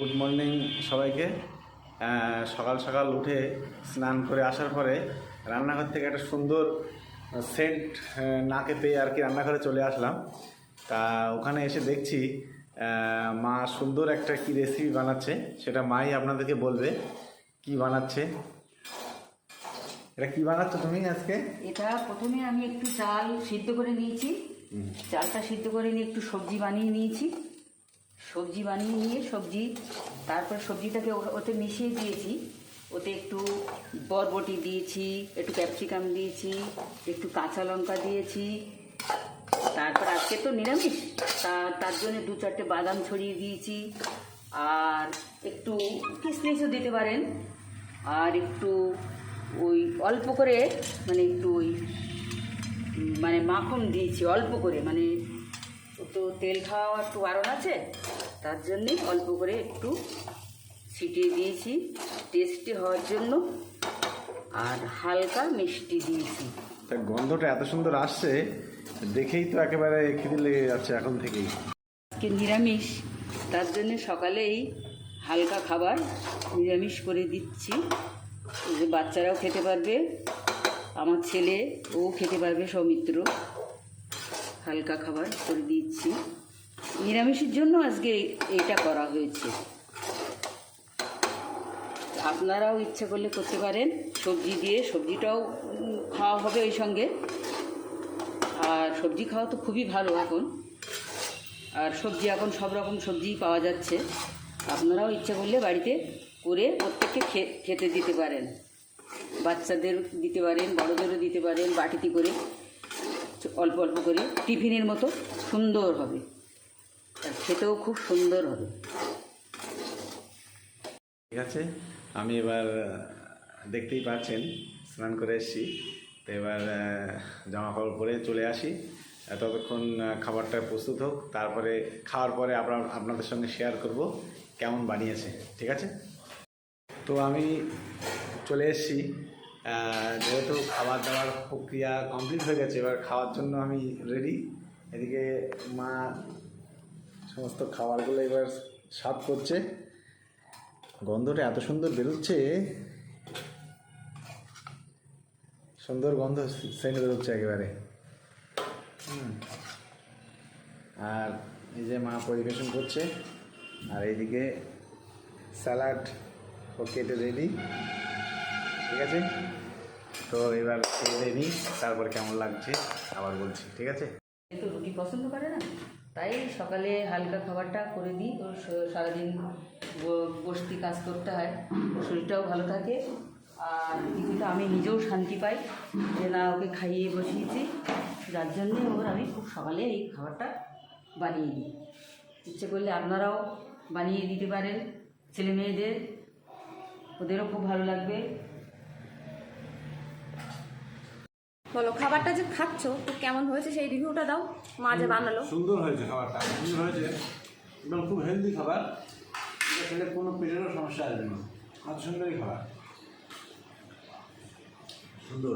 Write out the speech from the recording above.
Good morning সবাইকে। সকাল সকাল উঠে স্নান করে আসার পরে রান্নাঘর থেকে একটা সুন্দর সেন্ট নাকে পেয়ে আর কি রান্নাঘরে চলে আসলাম। তা ওখানে এসে দেখছি মা সুন্দর একটা কি রেসিপি বানাচ্ছে, সেটা মাই আপনাদেরকে বলবে কি বানাচ্ছে। এটা কি বানাচ্ছ তুমি আজকে? এটা প্রথমে আমি একটু চাল সিদ্ধ করে নিয়েছি। চালটা সিদ্ধ করে নিয়ে একটু সবজি বানিয়ে নিয়েছি। তারপর সবজিটাকে ওতে মিশিয়ে দিয়েছি। ওতে একটু বরবটি দিয়েছি, একটু ক্যাপসিকাম দিয়েছি, একটু কাঁচা লঙ্কা দিয়েছি। তারপর আজকে তো নিরামিষ, তার জন্য 2-4টে বাদাম ছড়িয়ে দিয়েছি। আর একটু কিশমিশও দিতে পারেন। আর একটু ওই অল্প করে মানে মাখন দিয়েছি অল্প করে, মানে তো তেল খাওয়া একটু বারণ আছে, তার জন্যে অল্প করে একটু ছিটিয়ে দিয়েছি টেস্টি হওয়ার জন্য। আর হালকা মিষ্টি দিয়েছি। তা গন্ধটা এত সুন্দর আসছে, দেখেই তো একেবারে খিদে লেগে যাচ্ছে এখন থেকেই। আজকে নিরামিষ, তার জন্যে সকালেই হালকা খাবার নিরামিষ করে দিচ্ছি, যে বাচ্চারাও খেতে পারবে, আমার ছেলে ও খেতে পারবে, সৌমিত্র। হালকা খাবার করে দিচ্ছি, নিরামিষের জন্য আজকে এইটা করা হয়েছে। আপনারাও ইচ্ছা করলে করতে পারেন, সবজি দিয়ে, সবজিটাও খাওয়া হবে ওই সঙ্গে। আর সবজি খাওয়া তো খুবই ভালো এখন, আর সবজি এখন সব রকম সবজিই পাওয়া যাচ্ছে। আপনারাও ইচ্ছা করলে বাড়িতে করে প্রত্যেককে খেতে দিতে পারেন, বাচ্চাদের দিতে পারেন, বড়োদেরও দিতে পারেন। বাটিতে করে অল্প অল্প করে টিফিনের মতো সুন্দর হবে, আর খেতেও খুব সুন্দর হবে। ঠিক আছে, আমি এবার দেখতেই পাচ্ছেন স্নান করে এসেছি, তো এবার জামা কাপড় পরে চলে আসি। ততক্ষণ খাবারটা প্রস্তুত হোক, তারপরে খাওয়ার পরে আপনাদের সঙ্গে শেয়ার করব কেমন বানিয়েছে। ঠিক আছে, তো আমি চলে এসেছি। যেহেতু খাবার দাবার প্রক্রিয়া কমপ্লিট হয়ে গেছে, এবার খাওয়ার জন্য আমি রেডি। এদিকে মা সমস্ত খাবারগুলো এবার সার্ভ করছে। গন্ধটা এত সুন্দর বেরোচ্ছে, সুন্দর গন্ধ সেন্ট বেরোচ্ছে একেবারে। আর এই যে মা পরিবেশন করছে, আর এইদিকে স্যালাড ও কেটে রেডি। ঠিক আছে, তো এবার খেয়ে নিই, তারপর কেমন লাগছে আবার বলছি। ঠিক আছে, তো রুটি পছন্দ করে না, তাই সকালে হালকা খাবারটা করে দিই। তো সারাদিন বসতি কাজ করতে হয়, শরীরটাও ভালো থাকে, আর কিছুটা আমি নিজেও শান্তি পাই যে না, ওকে খাইয়ে বসিয়েছি, যার জন্যে আমি খুব সকালে এই খাবারটা বানিয়ে দিই। ইচ্ছে করলে আপনারাও বানিয়ে দিতে পারেন ছেলে মেয়েদের, ওদেরও খুব ভালো লাগবে। বলো, খাবারটা যে খাচ্ছ তো কেমন হয়েছে সেই রিভিউটা দাও। মা যে বানালো, সুন্দর হয়েছে খাবারটা, সুন্দর হয়েছে, একদম খুব হেলদি খাবার। এটা খেলে কোনো পেটেরও সমস্যা আসবে না, এত সুন্দরই খাবার, সুন্দর।